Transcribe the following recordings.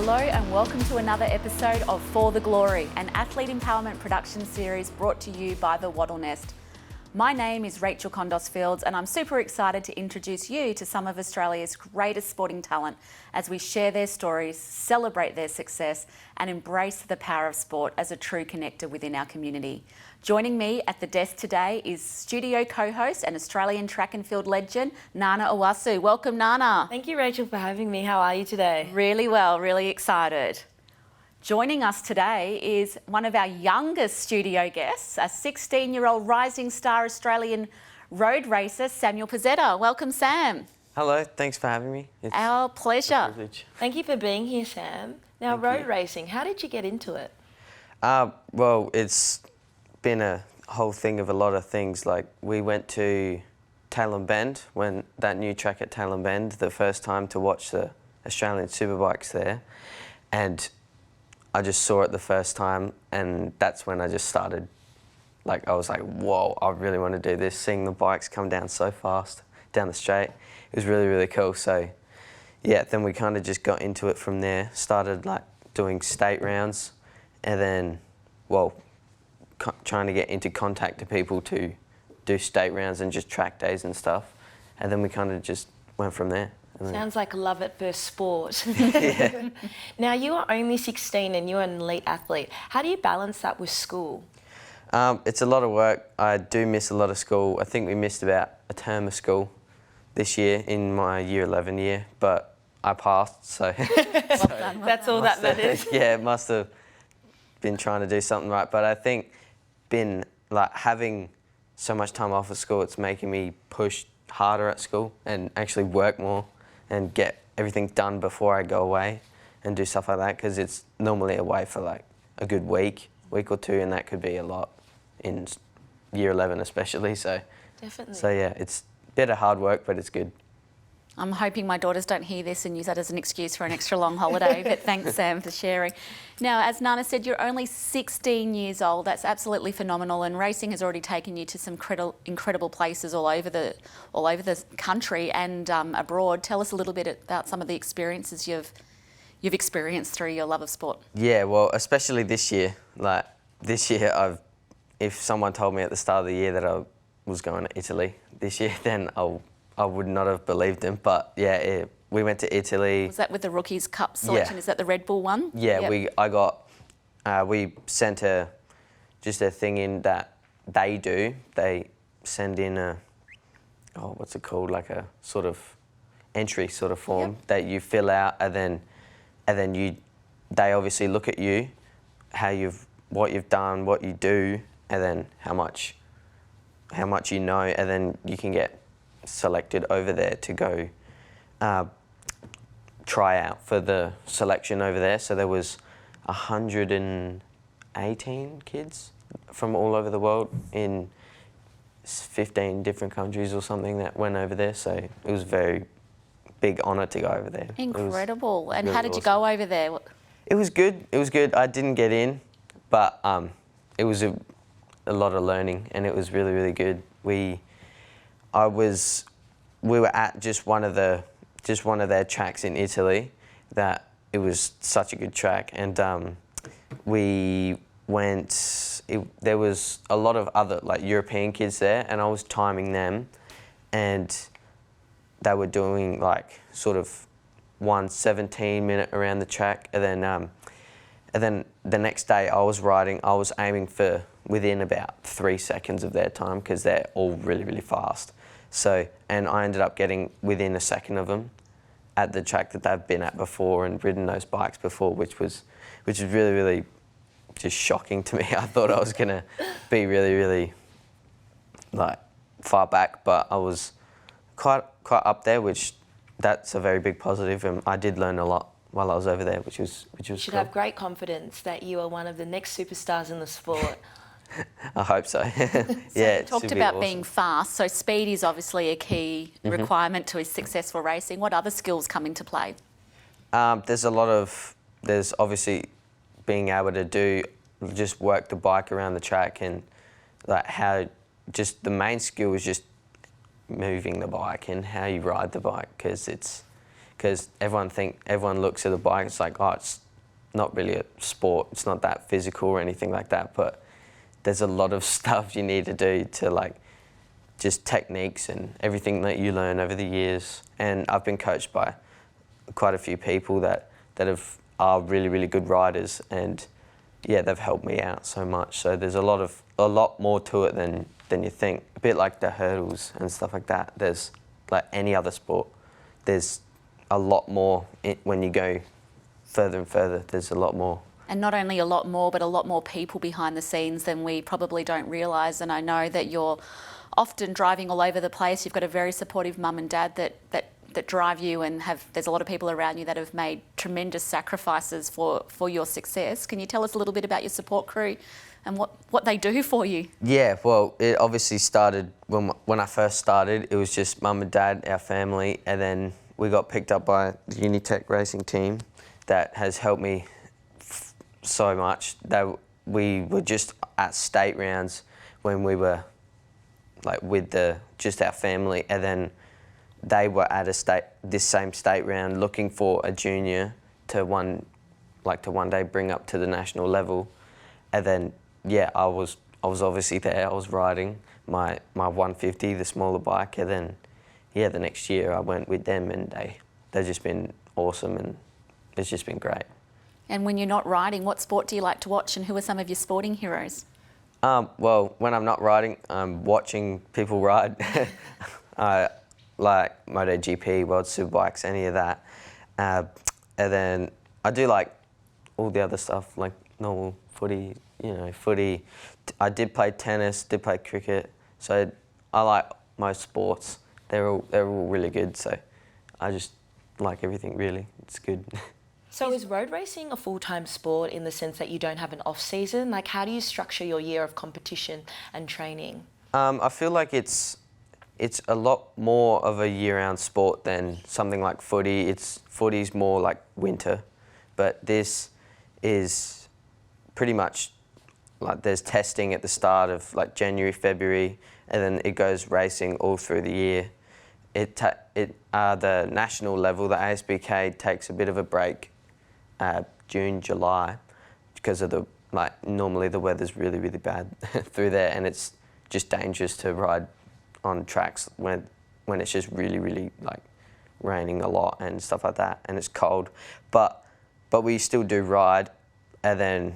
Hello and welcome to another episode of For the Glory, an athlete empowerment production series brought to you by the Wattle Nest. My name is Rachel Condos Fields and I'm super excited to introduce you to some of Australia's greatest sporting talent as we share their stories, celebrate their success and embrace the power of sport as a true connector within our community. Joining me at the desk today is studio co-host and Australian track and field legend, Nana Owasu. Welcome, Nana. Thank you, Rachel, for having me. How are you today? Really well, really excited. Joining us today is one of our youngest studio guests, a 16-year-old rising star Australian road racer, Samuel Pezzetta. Welcome, Sam. Hello, thanks for having me. It's Our pleasure. a privilege. Thank you for being here, Sam. Now, road racing, how did you get into it? Well, it's been a whole thing of a lot of things. Like, we went to Tailem Bend, when that new track at Tailem Bend, the first time to watch the Australian Superbikes there. And I just saw it the first time, and that's when I just started, like, I was like, whoa, I really want to do this. Seeing the bikes come down so fast down the straight, it was really, really cool. So, yeah, then we kind of just got into it from there, started, like, doing state rounds, and then, well, trying to get into contact to people to do state rounds and just track days and stuff. And then we kind of just went from there. Sounds like love at first sport. Yeah. Now, you are only 16 and you're an elite athlete. How do you balance that with school? It's a lot of work. I do miss a lot of school. I think we missed about a term of school this year in my year 11 year, but I passed, so. That's all that matters. Yeah, it must have been trying to do something right. But I think having so much time off of school, it's making me push harder at school and actually work more and get everything done before I go away and do stuff like that, because it's normally away for like a good week or two, and that could be a lot in year 11 especially. So, Definitely. So yeah, it's a bit of hard work, but it's good. I'm hoping my daughters don't hear this and use that as an excuse for an extra long holiday, but thanks, Sam, for sharing. Now, as Nana said, you're only 16 years old. That's absolutely phenomenal, and racing has already taken you to some incredible places all over the country and abroad. Tell us a little bit about some of the experiences you've experienced through your love of sport. Yeah, well, especially this year. Like, this year, if someone told me at the start of the year that I was going to Italy this year, then I would not have believed him. But yeah, we went to Italy. Was that with the Rookies Cup selection? Yeah. Is that the Red Bull one? Yeah, yep. We sent just a thing in that they do. They send in what's it called? Like a sort of entry sort of form that you fill out, and then they obviously look at you, what you've done, what you do, and then how much you know, and then you can get selected over there to go try out for the selection over there. So there was 118 kids from all over the world in 15 different countries or something that went over there. So it was a very big honour to go over there. Incredible. And really how did you go over there? It was good. It was good. I didn't get in, but it was a lot of learning, and it was really, really good. We were at just one of their tracks in Italy. That it was such a good track, and we went. There was a lot of other like European kids there, and I was timing them, and they were doing like sort of 1 17-minute around the track, and then the next day I was aiming for within about 3 seconds of their time, because they're all really, really fast. So, and I ended up getting within a second of them at the track that they've been at before and ridden those bikes before, which was really, really just shocking to me. I thought I was gonna be really, really like far back, but I was quite up there, which that's a very big positive, and I did learn a lot while I was over there, which was You should cool. have great confidence that you are one of the next superstars in the sport. I hope so. Yeah, you talked about awesome. Being fast, so speed is obviously a key requirement to successful racing. What other skills come into play? There's obviously being able to just work the bike around the track, and like just the main skill is just moving the bike and how you ride the bike, because because everyone looks at the bike, it's like, oh, it's not really a sport, it's not that physical or anything like that, but there's a lot of stuff you need to do to like just techniques and everything that you learn over the years. And I've been coached by quite a few people that are really, really good riders, and yeah, they've helped me out so much. So there's a lot more to it than you think. A bit like the hurdles and stuff like that. There's like any other sport, there's a lot more when you go further and further. There's a lot more. And not only a lot more, but a lot more people behind the scenes than we probably don't realise. And I know that you're often driving all over the place. You've got a very supportive mum and dad that drive you, and there's a lot of people around you that have made tremendous sacrifices for your success. Can you tell us a little bit about your support crew and what they do for you? Yeah, well, it obviously started when I first started. It was just mum and dad, our family, and then we got picked up by the Unitech racing team that has helped me so much. We were just at state rounds when we were like with just our family, and then they were at this same state round looking for a junior to one day bring up to the national level. And then yeah, I was obviously there. I was riding my 150, the smaller bike, and then yeah, the next year I went with them, and they've just been awesome, and it's just been great. And when you're not riding, what sport do you like to watch, and who are some of your sporting heroes? Well, when I'm not riding, I'm watching people ride. Like MotoGP, World Superbikes, any of that. And then I do like all the other stuff, like normal footy, footy. I did play tennis, did play cricket, so I like most sports. They're all really good, so I just like everything really. It's good. So is road racing a full-time sport in the sense that you don't have an off-season? Like, how do you structure your year of competition and training? I feel like it's a lot more of a year-round sport than something like footy. Footy's more like winter, but this is pretty much like there's testing at the start of like January, February, and then it goes racing all through the year. The national level, the ASBK takes a bit of a break, June, July, because of normally the weather's really, really bad through there, and it's just dangerous to ride on tracks when it's just really, really like raining a lot and stuff like that, and it's cold. But we still do ride, and then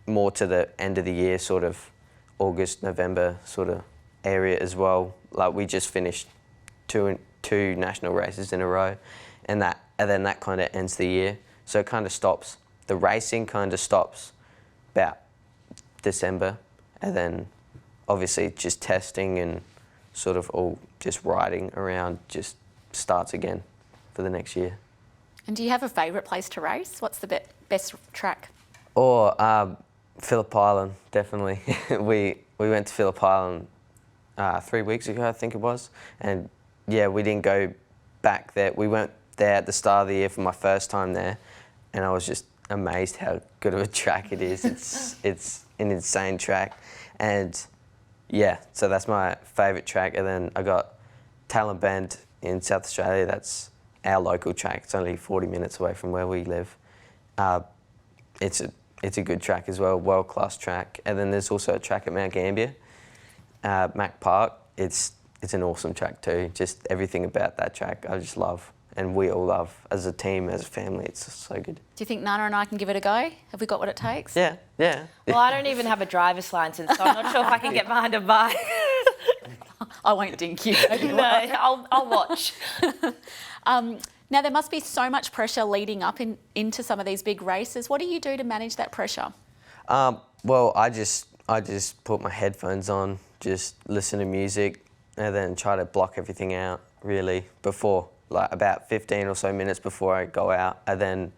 more to the end of the year, sort of August, November sort of area as well. Like we just finished two national races in a row, and then that kind of ends the year. So it kind of stops. The racing kind of stops about December, and then obviously just testing and sort of all just riding around just starts again for the next year. And do you have a favourite place to race? What's the best track? Or Phillip Island, definitely. we went to Phillip Island 3 weeks ago, I think it was, and yeah, we didn't go back there. We went there at the start of the year for my first time there, and I was just amazed how good of a track it is. It's an insane track, and yeah, so that's my favourite track. And then I got Talent Bend in South Australia. That's our local track. It's only 40 minutes away from where we live. It's a good track as well, world-class track. And then there's also a track at Mount Gambier, Mac Park. It's an awesome track too. Just everything about that track I just love, and we all love as a team, as a family. It's just so good. Do you think Nana and I can give it a go? Have we got what it takes? Yeah. Well, I don't even have a driver's license, so I'm not sure if I can get behind a bike. I won't dink you. No, I'll watch. Now, there must be so much pressure leading up into some of these big races. What do you do to manage that pressure? Well, I just put my headphones on, just listen to music, and then try to block everything out, really, before, like about 15 or so minutes before I go out. And then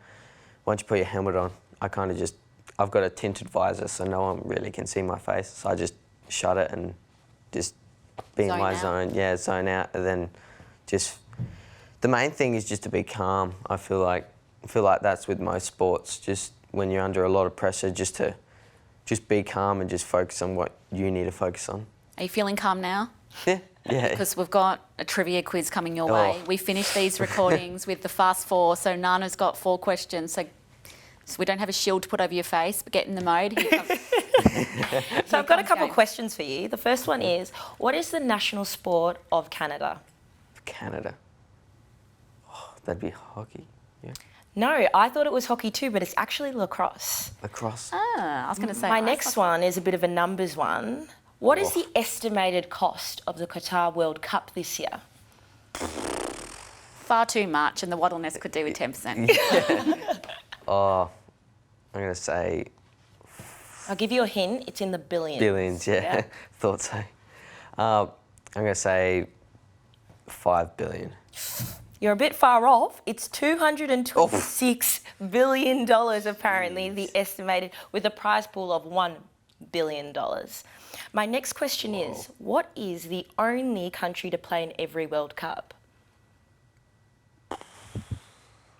once you put your helmet on, I've got a tinted visor, so no one really can see my face. So I just shut it and just be in my zone. Yeah, zone out, and then just... The main thing is just to be calm. I feel like that's with most sports. Just when you're under a lot of pressure, just be calm and just focus on what you need to focus on. Are you feeling calm now? Yeah. Yeah. Because we've got a trivia quiz coming your Oh. way. We finished these recordings with the fast four, so Nana's got 4 questions. So we don't have a shield to put over your face, but get in the mode. Here comes, So I've got a comes couple game. questions for you. The first one is, what is the national sport of Canada? Canada. Oh, that'd be hockey. Yeah. No, I thought it was hockey too, but it's actually lacrosse. Lacrosse. I was going to say My ice next hockey. one is a bit of a numbers one. What is Oh. the estimated cost of the Qatar World Cup this year? Far too much, and the Wattle Nest could do with 10%. Oh, I'm going to say I'll give you a hint, it's in the billions. billions, yeah. Thought so. I'm going to say 5 billion. You're a bit far off. It's $226 billion apparently, the estimated, with a prize pool of $1 billion. My next question is, what is the only country to play in every World Cup?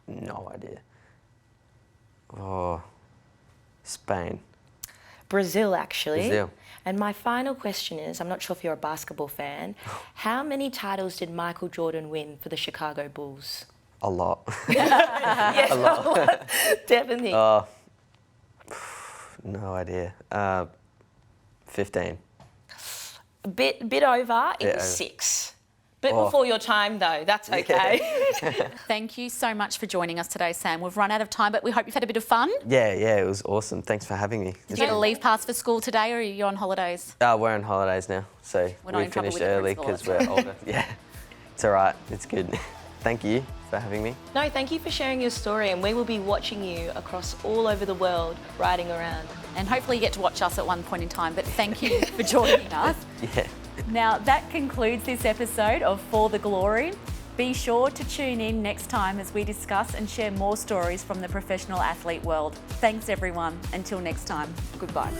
No idea. Oh, Spain. Brazil, actually. Brazil. And my final question is, I'm not sure if you're a basketball fan, how many titles did Michael Jordan win for the Chicago Bulls? A lot. Yes, a lot. Definitely. No idea. 15. A bit over, it Yeah, was over. 6. Bit Oh. before your time though, that's okay. Thank you so much for joining us today, Sam. We've run out of time, but we hope you've had a bit of fun. Yeah, it was awesome. Thanks for having me. Did you get a leave pass for school today, or are you on holidays? We're on holidays now, so We're not we in trouble finished with the early principal, because we're older. Yeah, it's all right. It's good. Thank you for having me. No, thank you for sharing your story, and we will be watching you across all over the world, riding around. And hopefully you get to watch us at one point in time, but thank you for joining us. Yeah. Now, that concludes this episode of For the Glory. Be sure to tune in next time as we discuss and share more stories from the professional athlete world. Thanks, everyone. Until next time, goodbye.